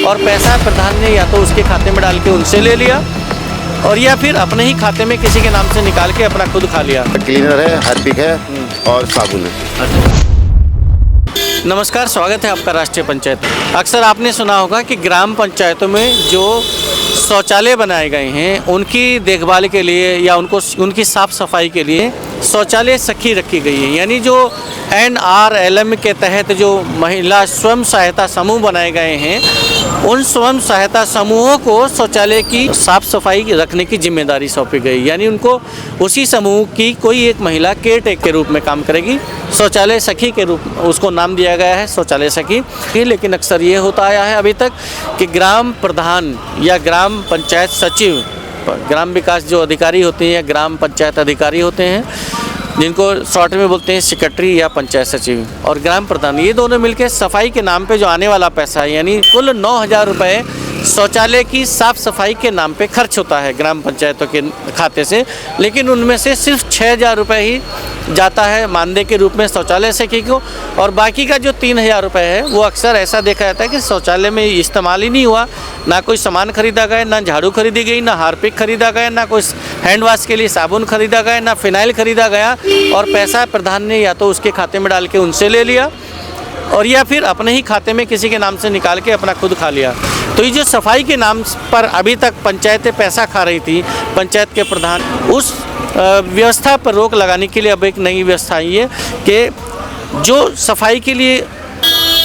और पैसा प्रधान ने या तो उसके खाते में डाल के उनसे ले लिया और या फिर अपने ही खाते में किसी के नाम से निकाल के अपना खुद खा लिया। क्लीनर है, हार्पिक है और साबुन है। नमस्कार, स्वागत है आपका राष्ट्रीय पंचायत। अक्सर आपने सुना होगा कि ग्राम पंचायतों में जो शौचालय बनाए गए हैं उनकी देखभाल के लिए या उनकी साफ़ सफाई के लिए शौचालय सखी रखी गई है। यानी जो NRLM के तहत जो महिला स्वयं सहायता समूह बनाए गए हैं उन स्वयं सहायता समूहों को शौचालय की साफ़ सफाई रखने की जिम्मेदारी सौंपी गई। यानी उनको उसी समूह की कोई एक महिला केयरटेकर के रूप में काम करेगी। शौचालय सखी के रूप उसको नाम दिया गया है शौचालय सखी। लेकिन अक्सर ये होता आया है अभी तक कि ग्राम प्रधान या ग्राम पंचायत सचिव, ग्राम विकास जो अधिकारी होते हैं या ग्राम पंचायत अधिकारी होते हैं, जिनको शॉर्ट में बोलते हैं सेक्रेटरी या पंचायत सचिव, और ग्राम प्रधान, ये दोनों मिलकर सफाई के नाम पे जो आने वाला पैसा है यानी कुल 9,000 रुपये शौचालय की साफ़ सफाई के नाम पे खर्च होता है ग्राम पंचायतों के खाते से। लेकिन उनमें से सिर्फ 6,000 रुपये ही जाता है मानदेय के रूप में शौचालय सखी को, और बाकी का जो 3,000 रुपये है वो अक्सर ऐसा देखा जाता है कि शौचालय में इस्तेमाल ही नहीं हुआ। ना कोई सामान खरीदा गया, ना झाड़ू खरीदी गई, ना हार्पिक खरीदा गया, ना कोई हैंड वाश के लिए साबुन खरीदा गया, ना फिनाइल खरीदा गया, और पैसा प्रधान ने या तो उसके खाते में डाल के उनसे ले लिया और या फिर अपने ही खाते में किसी के नाम से निकाल के अपना खुद खा लिया। तो ये जो सफाई के नाम पर अभी तक पंचायतें पैसा खा रही थी, पंचायत के प्रधान, उस व्यवस्था पर रोक लगाने के लिए अब एक नई व्यवस्था आई है कि जो सफाई के लिए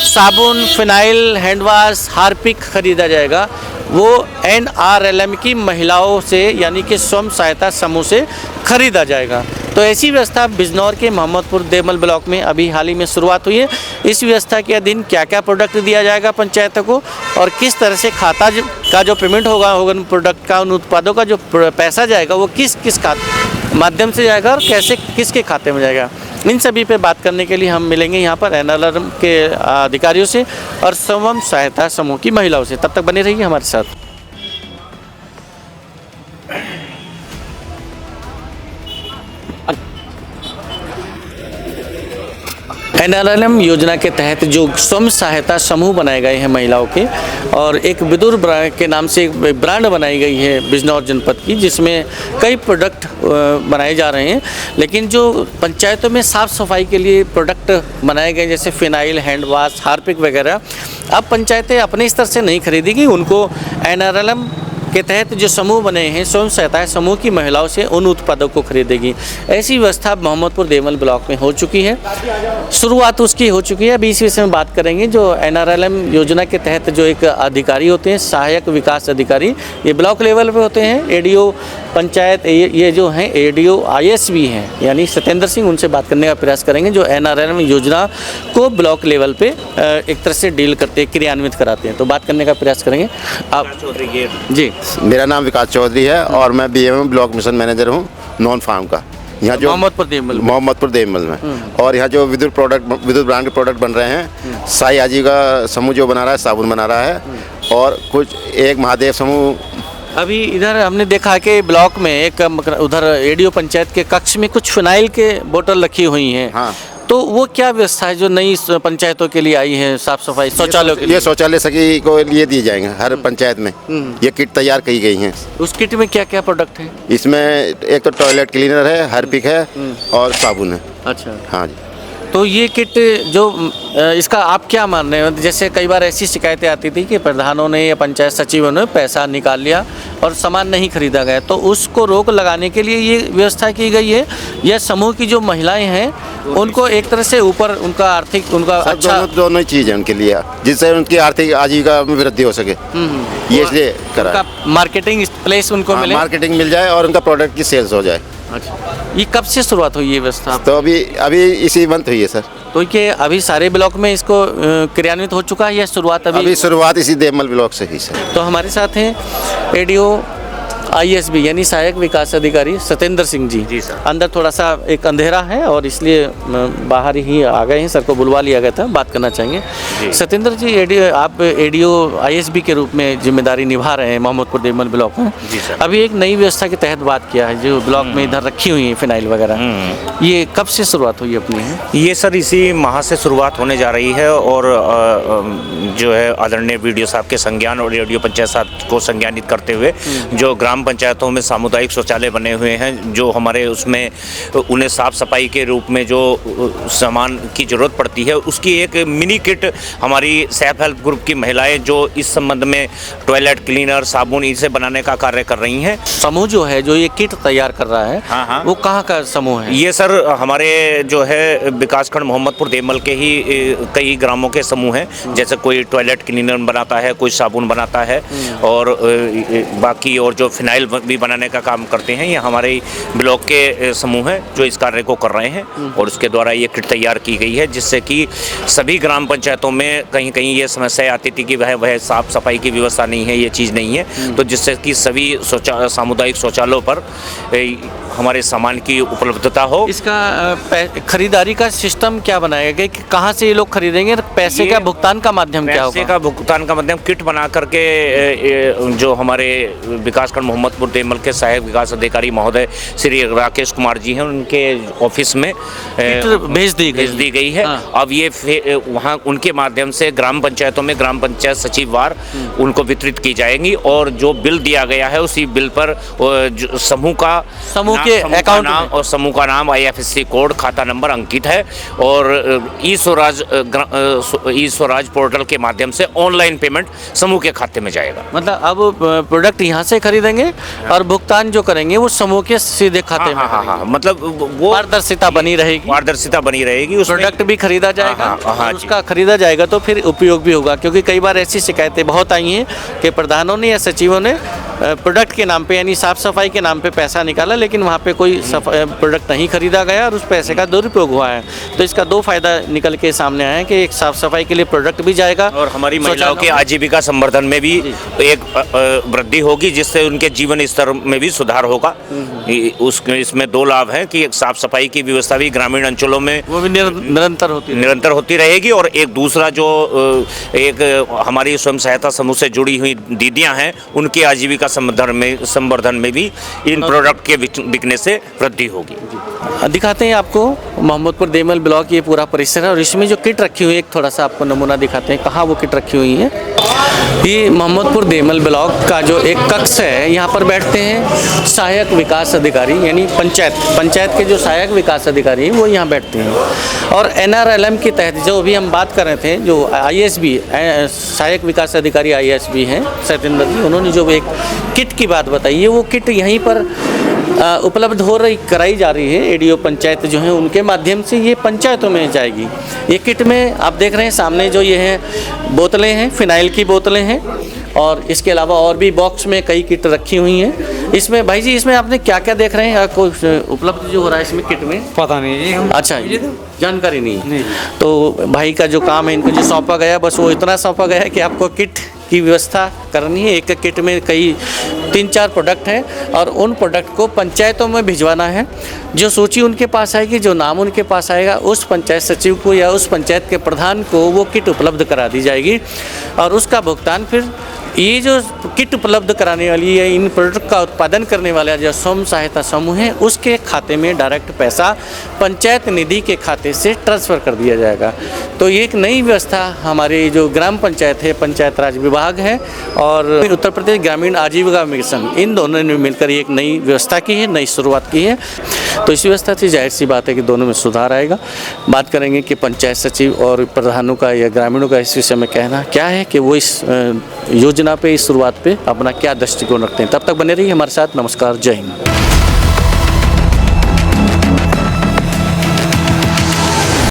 साबुन, फिनाइल, हैंड वाश, हार्पिक खरीदा जाएगा वो NRLM की महिलाओं से यानी कि स्वयं सहायता समूह से खरीदा जाएगा। तो ऐसी व्यवस्था बिजनौर के मोहम्मदपुर देवल ब्लॉक में अभी हाल ही में शुरुआत हुई है। इस व्यवस्था के अधीन क्या क्या प्रोडक्ट दिया जाएगा पंचायतों को और किस तरह से खाता का जो पेमेंट होगा उन प्रोडक्ट का, उन उत्पादों का जो पैसा जाएगा वो किस किस माध्यम से जाएगा और कैसे किसके खाते में जाएगा, इन सभी पे बात करने के लिए हम मिलेंगे यहाँ पर NRLM के अधिकारियों से और स्वयं सहायता समूह की महिलाओं से। तब तक बने रहिए हमारे साथ। NRLM योजना के तहत जो स्वयं सहायता समूह बनाए गए हैं महिलाओं के, और एक विदुर के नाम से एक ब्रांड बनाई गई है बिजनौर जनपद की, जिसमें कई प्रोडक्ट बनाए जा रहे हैं। लेकिन जो पंचायतों में साफ़ सफाई के लिए प्रोडक्ट बनाए गए जैसे फिनाइल, हैंड वाश, हार्पिक वगैरह, अब पंचायतें अपने स्तर से नहीं खरीदेगी, उनको NRLM के तहत जो समूह बने हैं स्वयं सहायता समूह की महिलाओं से उन उत्पादों को खरीदेगी। ऐसी व्यवस्था मोहम्मदपुर देवल ब्लॉक में हो चुकी है, शुरुआत उसकी हो चुकी है। अभी इस विषय में बात करेंगे। जो NRLM योजना के तहत जो एक अधिकारी होते हैं, सहायक विकास अधिकारी, ये ब्लॉक लेवल पे होते हैं। ADO पंचायत ये जो हैं ADO IS भी हैं, यानी सत्येंद्र सिंह, उनसे बात करने का प्रयास करेंगे जो NRLM योजना को ब्लॉक लेवल पे एक तरह से डील करते हैं, क्रियान्वित कराते हैं। तो बात करने का प्रयास करेंगे। आप जी। मेरा नाम विकास चौधरी है और मैं BMM ब्लॉक मिशन मैनेजर हूँ नॉन फार्म का, यहाँ जो मोहम्मदपुर देवल में। और यहाँ जो विद्युत ब्रांड के प्रोडक्ट बन रहे हैं, साई आजीविका समूह जो बना रहा है, साबुन बना रहा है, और कुछ एक महादेव समूह। अभी इधर हमने देखा कि ब्लॉक में एक उधर ADO पंचायत के कक्ष में कुछ फिनाइल के बोतल रखी हुई हैं। हाँ, तो वो क्या व्यवस्था है जो नई पंचायतों के लिए आई है साफ सफाई शौचालयों के लिए? ये शौचालय सखी को लिए दिए जाएंगे हर पंचायत में। ये किट तैयार की गई हैं। उस किट में क्या क्या प्रोडक्ट है? इसमें एक तो टॉयलेट क्लीनर है, हार्पिक है और साबुन है। अच्छा, हाँ जी। तो ये किट जो इसका आप क्या मान रहे हैं? जैसे कई बार ऐसी शिकायतें आती थी कि प्रधानों ने या पंचायत सचिवों ने पैसा निकाल लिया और सामान नहीं खरीदा गया, तो उसको रोक लगाने के लिए ये व्यवस्था की गई है या समूह की जो महिलाएं हैं उनको एक तरह से ऊपर उनका आर्थिक अच्छा दोनों चीज़ है उनके लिए, जिससे उनकी आर्थिक आजीविका में वृद्धि हो सके, ये इसलिए करा। मार्केटिंग प्लेस उनको मिले, मार्केटिंग मिल जाए और उनका प्रोडक्ट की सेल्स हो जाए। अच्छा, ये कब से शुरुआत हुई ये व्यवस्था? तो अभी इसी मंथ हुई है सर। तो ये अभी सारे ब्लॉक में इसको क्रियान्वित हो चुका है या शुरुआत अभी शुरुआत इसी देवल ब्लॉक से ही सर। तो हमारे साथ हैं ADO ISB यानी सहायक विकास अधिकारी सत्येंद्र सिंह जी। जी सर। अंदर थोड़ा सा एक अंधेरा है और इसलिए बाहर ही आ गए हैं, सर को बुलवा लिया गया था, बात करना चाहेंगे। सत्येंद्र जी, आप ADO ISB के रूप में जिम्मेदारी निभा रहे हैं मोहम्मदपुर देवमल ब्लॉक में। जी सर। अभी एक नई व्यवस्था के तहत बात किया है जो ब्लॉक में इधर रखी हुई है फिनाइल वगैरह, ये कब से शुरुआत हुई अपनी? ये सर इसी माह से शुरुआत होने जा रही है और जो है आदरणीय VDO साहब के संज्ञान और ADO पंचायत साहब को संज्ञानित करते हुए जो ग्राम पंचायतों में सामुदायिक शौचालय बने हुए हैं, जो हमारे उसमें उन्हें साफ सफाई के रूप में जो सामान की ज़रूरत पड़ती है उसकी एक मिनी किट हमारी सेल्फ हेल्प ग्रुप की महिलाएं जो इस संबंध में टॉयलेट क्लीनर, साबुन इसे बनाने का कार्य कर रही हैं। समूह जो है जो ये किट तैयार कर रहा है, हाँ। वो कहाँ का समूह है? ये सर हमारे जो है विकासखंड मोहम्मदपुर देवमल के ही कई ग्रामों के समूह हैं, जैसे कोई टॉयलेट क्लीनर बनाता है, कोई साबुन बनाता है और बाकी और जो फिनाइल भी बनाने का काम करते हैं, ये हमारे ब्लॉक के समूह हैं जो इस कार्य को कर रहे हैं और उसके द्वारा ये किट तैयार की गई है, जिससे कि सभी ग्राम पंचायतों में कहीं कहीं ये समस्या आती थी कि वह साफ सफाई की व्यवस्था नहीं है, ये चीज़ नहीं है, तो जिससे कि सभी सामुदायिक शौचालयों पर हमारे सामान की उपलब्धता हो। इसका खरीदारी का सिस्टम क्या बनाया गया कि कहाँ से ये लोग खरीदेंगे? पैसे का भुगतान का माध्यम क्या होगा? पैसे का भुगतान का माध्यम किट बना करके जो हमारे विकासखंड मोहम्मदपुर देवमल के सहायक विकास अधिकारी महोदय श्री राकेश कुमार जी हैं, उनके ऑफिस में भेज दी गई है। अब ये वहाँ उनके माध्यम से ग्राम पंचायतों में ग्राम पंचायत सचिववार उनको वितरित की जाएंगी और जो बिल दिया गया है उसी बिल पर समूह के अकाउंट में और समूह का नाम, IFSC कोड, खाता नंबर अंकित है और ई स्वराज पोर्टल के माध्यम से ऑनलाइन पेमेंट समूह के खाते में जाएगा। मतलब अब प्रोडक्ट यहाँ से खरीदेंगे और भुगतान जो करेंगे वो समूह के सीधे खाते में। हाँ, मतलब वो पारदर्शिता बनी रहेगी, उस प्रोडक्ट भी खरीदा जाएगा। हाँ, उसका खरीदा जाएगा तो फिर उपयोग भी होगा, क्योंकि कई बार ऐसी शिकायतें बहुत आई हैं कि प्रधानों ने या सचिवों ने प्रोडक्ट के नाम पे यानी साफ सफाई के नाम पे पैसा निकाला, लेकिन वहाँ पे कोई प्रोडक्ट नहीं खरीदा गया और उस पैसे का दुरुपयोग हुआ है। तो इसका दो फायदा निकल के सामने आया कि एक साफ सफाई के लिए प्रोडक्ट भी जाएगा और हमारी महिलाओं के आजीविका संवर्धन में भी एक वृद्धि होगी, जिससे उनके जीवन स्तर में भी सुधार होगा। इसमें दो लाभ हैं कि एक साफ सफाई की व्यवस्था भी ग्रामीण अंचलों में वो भी निरंतर होती रहेगी और एक दूसरा जो एक हमारी स्वयं सहायता समूह से जुड़ी हुई दीदियां हैं, उनके आजीविका संवर्धन में भी इन प्रोडक्ट के बिकने से वृद्धि होगी। दिखाते हैं आपको मोहम्मदपुर देवमल ब्लॉक ये पूरा परिसर है और इसमें जो किट रखी हुई है, एक थोड़ा सा आपको नमूना दिखाते हैं कहाँ वो किट रखी हुई है। ये मोहम्मदपुर देवमल ब्लॉक का जो एक कक्ष है, यहाँ पर बैठते हैं सहायक विकास अधिकारी यानी पंचायत के जो सहायक विकास अधिकारी हैं वो यहाँ बैठते हैं और NRLM के तहत जो अभी हम बात कर रहे थे, जो ISB सहायक विकास अधिकारी ISB हैं सत्येंद्र जी, उन्होंने जो एक किट की बात बताई है, वो किट यहीं पर उपलब्ध कराई जा रही है। ADO पंचायत जो है उनके माध्यम से ये पंचायतों में जाएगी। ये किट में आप देख रहे हैं सामने जो ये हैं बोतलें हैं, फिनाइल की बोतलें हैं और इसके अलावा और भी बॉक्स में कई किट रखी हुई हैं। इसमें भाई जी, इसमें आपने क्या क्या देख रहे हैं, कुछ उपलब्ध जो हो रहा है इसमें किट में? पता नहीं जी, हम अच्छा, जानकारी नहीं। तो भाई का जो काम है, इनको जो सौंपा गया बस वो इतना सौंपा गया है कि आपको किट की व्यवस्था करनी है। एक किट में कई 3-4 प्रोडक्ट हैं और उन प्रोडक्ट को पंचायतों में भिजवाना है। जो सूची उनके पास आएगी, जो नाम उनके पास आएगा, उस पंचायत सचिव को या उस पंचायत के प्रधान को वो किट उपलब्ध करा दी जाएगी और उसका भुगतान फिर ये जो किट उपलब्ध कराने वाली है, इन प्रोडक्ट का उत्पादन करने वाला जो स्वयं सहायता समूह है, उसके खाते में डायरेक्ट पैसा पंचायत निधि के खाते से ट्रांसफ़र कर दिया जाएगा। तो ये एक नई व्यवस्था हमारी जो ग्राम पंचायत है, पंचायत राज विभाग है और उत्तर प्रदेश ग्रामीण आजीविका मिशन, इन दोनों ने मिलकर एक नई व्यवस्था की है, नई शुरुआत की है। तो इस व्यवस्था से जाहिर सी बात है कि दोनों में सुधार आएगा। बात करेंगे कि पंचायत सचिव और प्रधानों का या ग्रामीणों का इस विषय में कहना क्या है कि वो इस योजना पे, इस शुरुआत पे अपना क्या दृष्टिकोण रखते हैं। तब तक बने रहिए हमारे साथ। नमस्कार, जय हिंद।